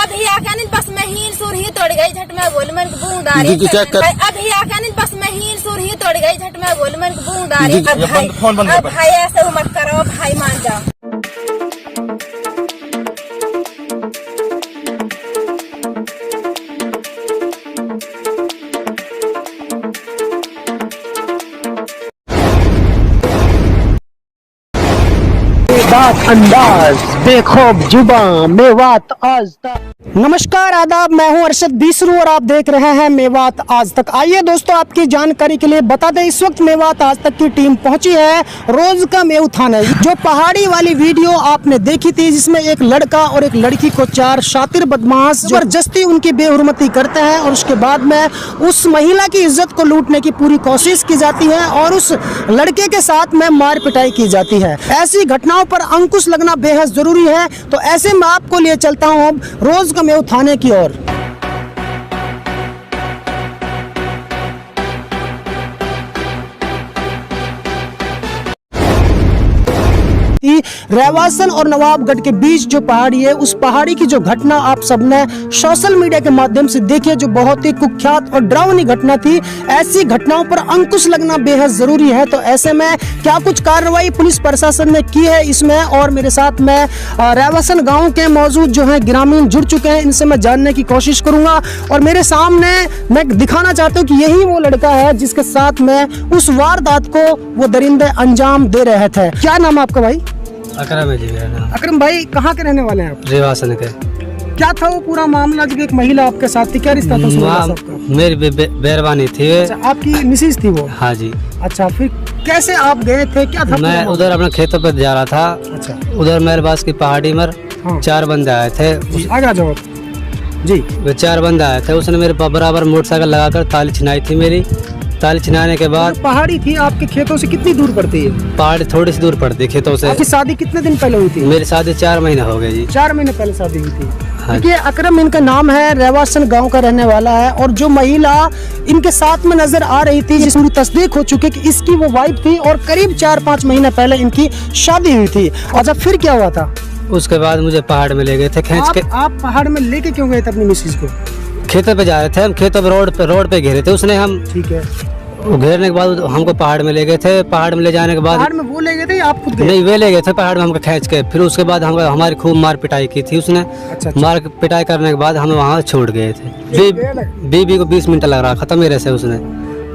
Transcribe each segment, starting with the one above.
अभी आके नहीं बस में हील सुर ही तोड़ गई झट में बोल मन बूंद आ रही अभी आके नहीं बस में हील सुर ही तोड़ गई झट में बोल मन बूंद आ रही अब भाई ऐसे मत करो भाई मान जाओ। अंदाज बेखौफ जुबां मेवात आज तक। नमस्कार आदाब, मैं हूं अरशद बीसरू और आप देख रहे हैं मेवात आज तक। आइए दोस्तों, आपकी जानकारी के लिए बता दें, इस वक्त मेवात आज तक की टीम पहुंची है रोज का मेव थाना। जो पहाड़ी वाली वीडियो आपने देखी थी जिसमें एक लड़का और एक लड़की को चार शातिर बदमाश जबरदस्ती उनकी बेहुरमती करते हैं और उसके बाद में उस महिला की इज्जत को लूटने की पूरी कोशिश की जाती है और उस लड़के के साथ में मार पिटाई की जाती है। ऐसी घटनाओं पर अंकुश लगना बेहद जरूरी है। तो ऐसे में आपको लिए चलता हूं अब रोज का मेव थाने की ओर। रेवासन और नवाबगढ़ के बीच जो पहाड़ी है, उस पहाड़ी की जो घटना आप सबने सोशल मीडिया के माध्यम से देखी है, जो बहुत ही कुख्यात और डरावनी घटना थी। ऐसी घटनाओं पर अंकुश लगना बेहद जरूरी है। तो ऐसे में क्या कुछ कार्रवाई पुलिस प्रशासन ने की है इसमें, और मेरे साथ में रेवासन गांव के मौजूद जो है ग्रामीण जुड़ चुके हैं, इनसे मैं जानने की कोशिश करूंगा। और मेरे सामने मैं दिखाना चाहता हूँ कि यही वो लड़का है जिसके साथ में उस वारदात को वो दरिंदे अंजाम दे रहे थे। क्या नाम है आपका भाई? अकरम है जी मेरा नाम। अकरम भाई, कहाँ के रहने वाले हैं आप? रेवासन के। क्या था वो पूरा मामला जब एक महिला आपके साथ थी, क्या रिश्ता था उस महिला का? मेरी बेरवानी थी। अच्छा, आपकी मिसेज थी वो? हाँ जी। अच्छा, फिर कैसे आप गए थे, क्या था? मैं उधर अपने खेतों पर जा रहा था। अच्छा। उधर मेरे पास की पहाड़ी में चार बंदे आए थे। आगे आ जाओ जी। वे चार बंदे आए थे, उसने मेरे बराबर मोटरसाइकिल लगाकर ताली छिनाई थी मेरी। ताली छिनाने के बाद पहाड़ी थी आपके खेतों से कितनी दूर पड़ती है? पहाड़ी थोड़ी सी दूर पड़ती है खेतों से। आपकी शादी कितने दिन पहले हुई थी? मेरी शादी 4 महीने हो गए जी। 4 महीने पहले शादी हुई थी। हाँ। देखिए, अकरम इनका नाम है, रेवासन गांव का रहने वाला है। और जो महिला इनके साथ में नजर आ रही थी, जिसमें तस्दीक हो चुकी कि इसकी वो वाइफ थी और करीब 4-5 महीने पहले इनकी शादी हुई थी। अच्छा, फिर क्या हुआ था? उसके बाद मुझे पहाड़ में ले गए थे खींच के। आप पहाड़ में लेके क्यों गए थे अपनी मिसेज को? खेतों पे जा रहे थे हम, खेतों पे रोड पे घेरे थे उसने। हम ठीक है। घेरने के बाद हमको पहाड़ में ले गए थे। पहाड़ में ले जाने के बाद पहाड़ में वो ले गए थे या आप खुद गए? नहीं, वे ले गए थे पहाड़ में हमको खींच के। फिर उसके बाद हम हमारी खूब मार पिटाई की थी उसने। अच्छा। मार पिटाई करने के बाद हमें वहाँ छोड़ गए थे। बीबी को 20 मिनट लग रहा खत्म मेरे से उसने।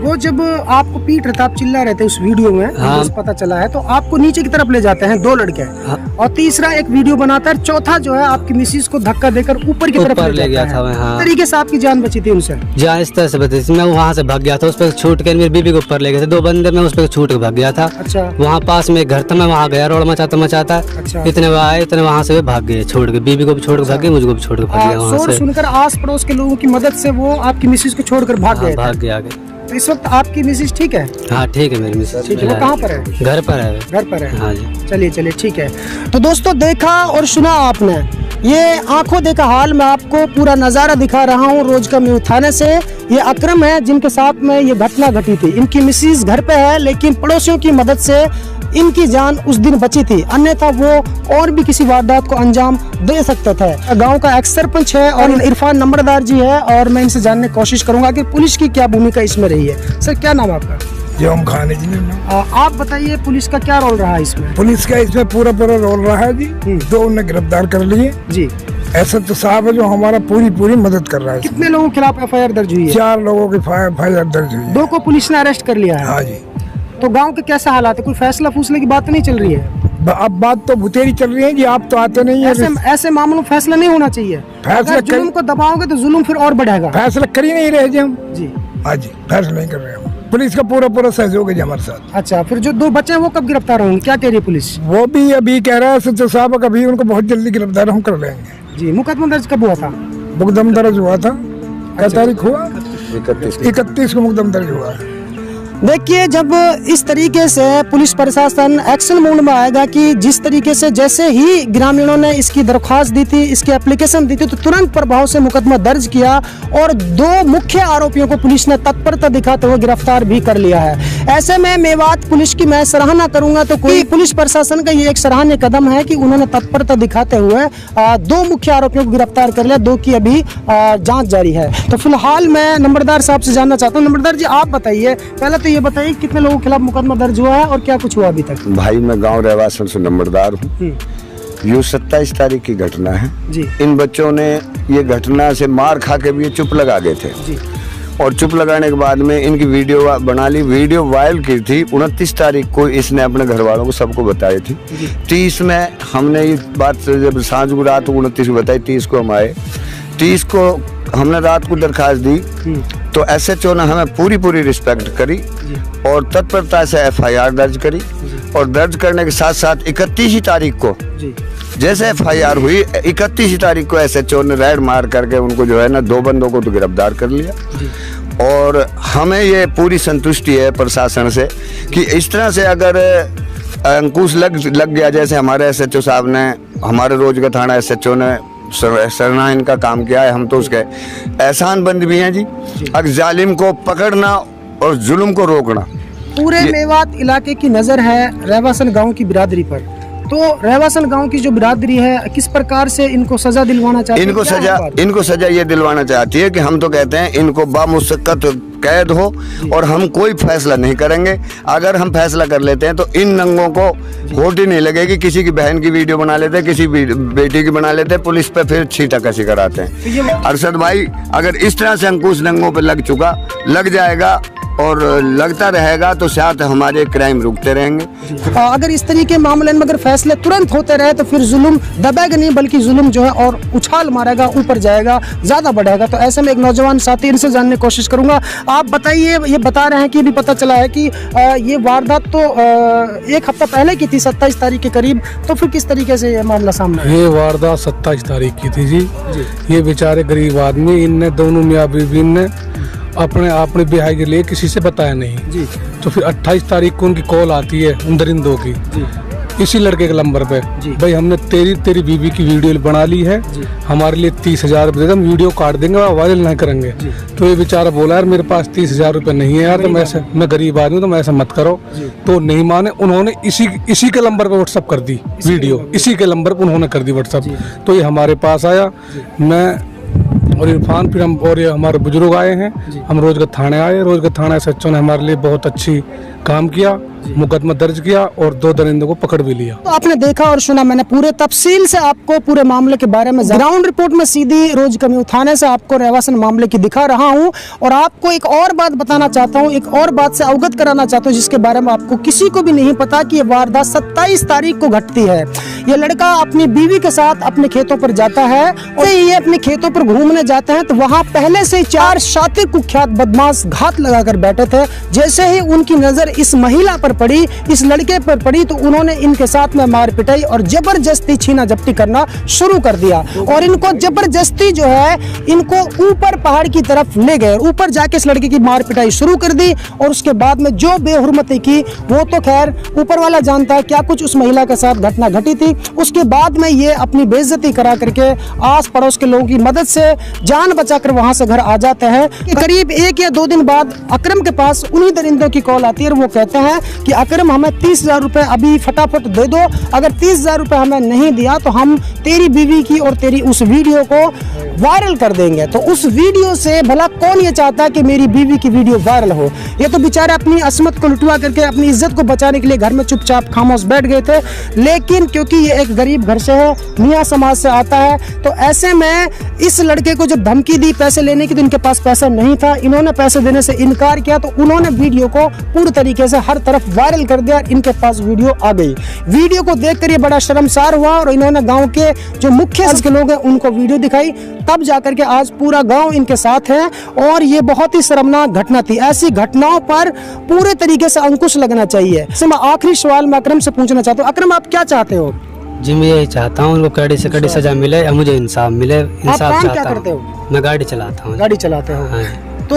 वो जब आपको पीट रहे थे, आप चिल्ला रहे थे उस वीडियो में, हाँ। पता चला है, तो आपको नीचे की तरफ ले जाते हैं 2 लड़के। हाँ। और तीसरा एक वीडियो बनाता है, चौथा जो है आपकी मिसेज को धक्का देकर ऊपर की तरफ ले गया था। हाँ। तरीके से आपकी जान बची थी उनसे? जान इस तरह से बची थी। मैं वहाँ से भाग गया था, उस पर छूट के मेरी बीबी को ऊपर ले गए थे 2 बंदे। मैं उस पर छूट के भाग गया था। अच्छा। वहाँ पास में एक घर था, मैं वहाँ गया रोड मचाता। अच्छा। इतने आए, इतने वहाँ से भाग गए छोड़ के। बीबी को भी छोड़ के भाग गए, मुझको भी छोड़ के भाग गया वहाँ से। सुनकर आस पड़ोस के लोगों की मदद से वो आपकी मिसेज को छोड़कर भाग गए? भाग गया आगे। तो इस वक्त आपकी मिसेज ठीक है? हाँ ठीक है, मेरी मिसेज ठीक है। वो कहाँ पर है? घर पर है। घर पर है। हाँ जी। चलिए ठीक है। तो दोस्तों, देखा और सुना आपने, ये आंखों देखा हाल मैं आपको पूरा नज़ारा दिखा रहा हूँ रोज का मेव थाने से। ये अकरम है जिनके साथ में ये घटना घटी थी। इनकी मिसेज घर पे है, लेकिन पड़ोसियों की मदद से इनकी जान उस दिन बची थी, अन्यथा वो और भी किसी वारदात को अंजाम दे सकता था। गांव का एक्स सरपंच है और इरफान नंबरदार जी है, और मैं इनसे जानने की कोशिश करूंगा कि पुलिस की क्या भूमिका इसमें रही है। सर, क्या नाम आपका? जोम खान है जी। आप बताइए, पुलिस का क्या रोल रहा है इसमें? पुलिस का इसमें पूरा रोल रहा है जी। 2 उन्हें गिरफ्तार कर लिए जी। ऐसा तो साहब है जो हमारा पूरी मदद कर रहा है। कितने लोगों के खिलाफ FIR दर्ज हुई है? 4 लोगों की FIR दर्ज हुई है। 2 को पुलिस ने अरेस्ट कर लिया है। हाँ जी। तो गांव के कैसा हालात है? कोई फैसला फूसले की बात नहीं चल रही है? अब बात तो भुतेरी चल रही है जी, आप तो आते नहीं है। ऐसे मामलों में फैसला नहीं होना चाहिए। अगर जुल्म को दबाओगे तो जुल्म फिर और बढ़ेगा। फैसला कर ही नहीं रहे जी हम जी। हाँ जी, फैसला नहीं कर रहे हम। पुलिस का पूरा सहयोग है जी हमारे साथ। अच्छा, फिर जो 2 बच्चे हैं वो कब गिरफ्तार होंगे, क्या कह रही है पुलिस? वो भी अभी कह रहा है सचिव साहब, कभी उनको बहुत जल्दी गिरफ्तार हम कर लेंगे जी। मुकदमा दर्ज कब हुआ था? मुकदमा दर्ज हुआ था क्या तारीख हुआ? 31 को मुकदमा दर्ज हुआ है। देखिए, जब इस तरीके से पुलिस प्रशासन एक्शन मोड में आएगा कि जिस तरीके से जैसे ही ग्रामीणों ने इसकी दरख्वास्त दी थी, इसकी एप्लीकेशन दी थी, तो तुरंत प्रभाव से मुकदमा दर्ज किया और 2 मुख्य आरोपियों को पुलिस ने तत्परता दिखाते हुए गिरफ्तार भी कर लिया है। ऐसे में मेवात पुलिस की मैं सराहना करूंगा तो कोई पुलिस प्रशासन का ये एक सराहनीय कदम है कि उन्होंने तत्परता दिखाते हुए 2 मुख्य आरोपियों को गिरफ्तार कर लिया, 2 की अभी जाँच जारी है। तो फिलहाल मैं नंबरदार साहब से जानना चाहता हूँ। नंबरदार जी, आप बताइए, पहले तो ये बताइए कितने लोगों के खिलाफ मुकदमा दर्ज हुआ है और क्या कुछ हुआ अभी तक? भाई मैं गांव रहवासन से नंबरदार हूँ। ये 27 तारीख की घटना है जी। इन बच्चों ने ये घटना से मार खा के भी ये चुप लगा गए थे जी। और चुप लगाने के बाद में इनकी वीडियो बना ली, वीडियो वायरल की थी। 29 तारीख को इसने अपने घर वालों को सबको बताई थी। 30 में हमने ये बात जब सांझ को रात को 29 को बताई, 30 को हम आए। 30 को हमने रात को दरखास्त दी तो SHO ने हमें पूरी रिस्पेक्ट करी और तत्परता से FIR दर्ज करी और दर्ज करने के साथ साथ 31 तारीख को जैसे FIR हुई, 31 तारीख को SHO ने रेड मार करके उनको जो है ना 2 बंदों को तो गिरफ्तार कर लिया। और हमें ये पूरी संतुष्टि है प्रशासन से कि इस तरह से अगर अंकुश लग गया, जैसे हमारे SHO साहब ने, हमारे रोज का थाना SHO ने सरनाइन का काम किया है, हम तो उसके एहसानमंद भी हैं जी। अगर जालिम को पकड़ना और जुल्म को रोकना। पूरे मेवात इलाके की नज़र है रहवासन गांव की बिरादरी पर, तो रहवासन गांव की जो बिरादरी है किस प्रकार से इनको सजा दिलवाना चाहती है? इनको सजा ये दिलवाना चाहती है कि हम तो कहते हैं इनको बामुशक्कत कैद हो और हम कोई फैसला नहीं करेंगे। अगर हम फैसला कर लेते हैं तो इन नंगों को होट ही नहीं लगेगी। किसी की बहन की वीडियो बना लेते हैं, किसी बेटी की बना लेते हैं, पुलिस पे फिर छींटाकशी कराते हैं। अरशद भाई, अगर इस तरह से अंकुश नंगों पे लग जाएगा और लगता रहेगा तो शायद हमारे क्राइम रुकते रहेंगे। अगर इस तरीके मामले में अगर फैसले तुरंत होते रहे तो फिर जुल्म दबेगा नहीं, बल्कि जुल्म जो है और उछाल मारेगा, ऊपर जाएगा, ज्यादा बढ़ेगा। तो ऐसे में एक नौजवान साथी, इनसे जानने की कोशिश करूंगा। आप बताइए, ये बता रहे हैं कि भी पता चला है कि ये वारदात तो 1 हफ्ता पहले की थी, 27 तारीख के करीब, तो फिर किस तरीके से ये मामला सामने आया? ये वारदात 27 तारीख की थी जी। ये बेचारे गरीब आदमी, इनने दोनों मियाँ बीवी ने अपने बिहाई के लिए किसी से बताया नहीं जी। तो फिर 28 तारीख को उनकी कॉल आती है उन दरिंदों की जी। इसी लड़के के नंबर पे, भाई हमने तेरी बीवी की वीडियो बना ली है, हमारे लिए 30,000 रुपये दे दो, हम वीडियो काट देंगे, वायरल नहीं करेंगे। तो ये बेचारा बोला, यार मेरे पास 30,000 रुपये नहीं है यार, तो मैं गरीब आदमी, तो मैं ऐसा मत करो। तो नहीं माने, उन्होंने इसी के नंबर पे व्हाट्सअप कर दी वीडियो, इसी के नंबर पर उन्होंने कर दी व्हाट्सअप। तो ये हमारे पास आया, मैं और इरफान, फिर हम और ये हमारे बुजुर्ग आए हैं, हम रोज का थाने आए। रोज का थाना SHO ने हमारे लिए बहुत अच्छी काम किया, मुकदमा दर्ज किया और 2 दरिंदों को पकड़ भी लिया। तो आपने देखा और सुना, मैंने पूरे तफसील से आपको पूरे मामले के बारे में ग्राउंड रिपोर्ट में सीधी रोज कमी थाने से आपको रहवासन मामले की दिखा रहा हूं। और आपको एक और बात बताना चाहता हूं, एक और बात से अवगत कराना चाहता हूं जिसके बारे में आपको किसी को भी नहीं पता कि ये वारदात 27 तारीख को घटती है। ये लड़का अपनी बीवी के साथ अपने खेतों पर जाता है और ये अपने खेतों पर घूमने जाते हैं तो वहाँ पहले से 4 शातिर कुख्यात बदमाश घात लगाकर बैठे थे। जैसे ही उनकी नजर इस महिला पर पड़ी, इस लड़के पर पड़ी, तो उन्होंने इनके साथ में मार पिटाई और जबरदस्ती छीना झपटी करना शुरू कर दिया। और इनको जबरदस्ती जो है इनको ऊपर पहाड़ की तरफ ले गए, ऊपर जाके इस लड़के की मार पिटाई शुरू कर दी। और उसके बाद में जो बेहुरमती की वो तो खैर ऊपर वाला जानता है क्या कुछ उस महिला के साथ घटना घटी थी। उसके बाद में ये अपनी बेइज्जती करा करके आस पड़ोस के लोगों की मदद से जान बचाकर वहां से घर आ जाते हैं। करीब 1 या 2 दिन बाद अकरम के पास उन्हीं दरिंदों की कॉल आती है और वो कहते हैं कि अकरम हमें 30,000 रुपए अभी फटाफट दे दो, अगर 30,000 रुपए हमें नहीं दिया तो हम तेरी बीवी की और तेरी उस वीडियो को वायरल कर देंगे। तो उस वीडियो से भला कौन ये चाहता है कि मेरी बीवी की वीडियो वायरल हो। ये तो बेचारे अपनी असमत को लुटवा करके अपनी इज्जत को बचाने के लिए घर में चुपचाप खामोश बैठ गए थे। लेकिन क्योंकि ये एक गरीब घर से है, मियाँ समाज से आता है, तो ऐसे में इस लड़के को जब धमकी दी पैसे लेने की तो इनके पास पैसा नहीं था। इन्होंने पैसे देने से इनकार किया तो उन्होंने वीडियो को पूरी तरीके से हर तरफ वायरल कर दिया। इनके पास वीडियो आ गई। वीडियो को देखकर ये बड़ा शर्मसार हुआ और इन्होंने गांव के जो मुख्य के लोग हैं उनको वीडियो दिखाई। तब जाकर के आज पूरा गांव इनके साथ है और ये बहुत ही शर्मनाक घटना थी। ऐसी घटनाओं पर पूरे तरीके से अंकुश लगना चाहिए। मैं आखिरी सवाल में अकरम से पूछना चाहता हूँ, अकरम आप क्या चाहते हो? जी मैं यही चाहता हूँ उनको कड़ी से कड़ी सजा मिले, मुझे इंसाफ मिले। इंसाफ क्या करते हो? मैं गाड़ी चलाता हूँ। गाड़ी चलाते हो? हाँ। तो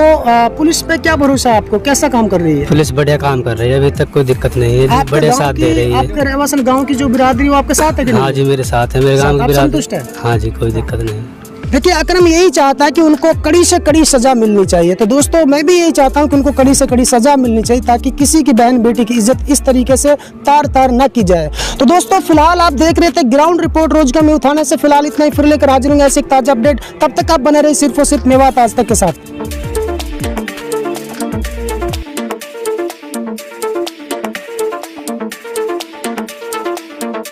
पुलिस पे क्या भरोसा है आपको, कैसा काम कर रही है? पुलिस बढ़िया काम कर रही है, अभी तक कोई दिक्कत नहीं है, आपके बढ़िया गांव साथ की- दे रही है। आपके रहवासन गांव की जो बिरादरी वो आपके साथ है कि नहीं? हाँ जी मेरे साथ है, मेरे गाँव की आप बिरादरी। संतुष्ट है? हाँ जी कोई दिक्कत नहीं। देखिए अकरम यही चाहता है कि उनको कड़ी से कड़ी सजा मिलनी चाहिए। तो दोस्तों मैं भी यही चाहता हूं कि उनको कड़ी से कड़ी सजा मिलनी चाहिए ताकि किसी की बहन बेटी की इज्जत इस तरीके से तार तार न की जाए। तो दोस्तों फिलहाल आप देख रहे थे ग्राउंड रिपोर्ट रोज का मेवात थाने से। फिलहाल इतना ही, फिर लेकर हाजिर होंगे ऐसे एक ताजा अपडेट। तब तक आप बने रहे सिर्फ और सिर्फ मेवात आज तक के साथ।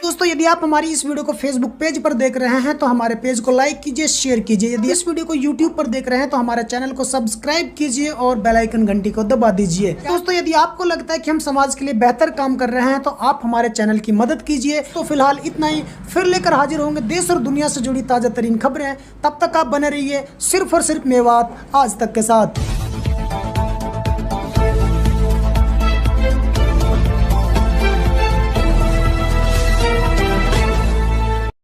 दोस्तों यदि आप हमारी इस वीडियो को फेसबुक पेज पर देख रहे हैं तो हमारे पेज को लाइक कीजिए, शेयर कीजिए। यदि इस वीडियो को यूट्यूब पर देख रहे हैं तो हमारे चैनल को सब्सक्राइब कीजिए और बेल आइकन घंटी को दबा दीजिए। दोस्तों यदि आपको लगता है कि हम समाज के लिए बेहतर काम कर रहे हैं तो आप हमारे चैनल की मदद कीजिए। तो फिलहाल इतना ही, फिर लेकर हाजिर होंगे देश और दुनिया से जुड़ी ताजा तरीन खबरें। तब तक आप बने रहिए सिर्फ और सिर्फ मेवात आज तक के साथ।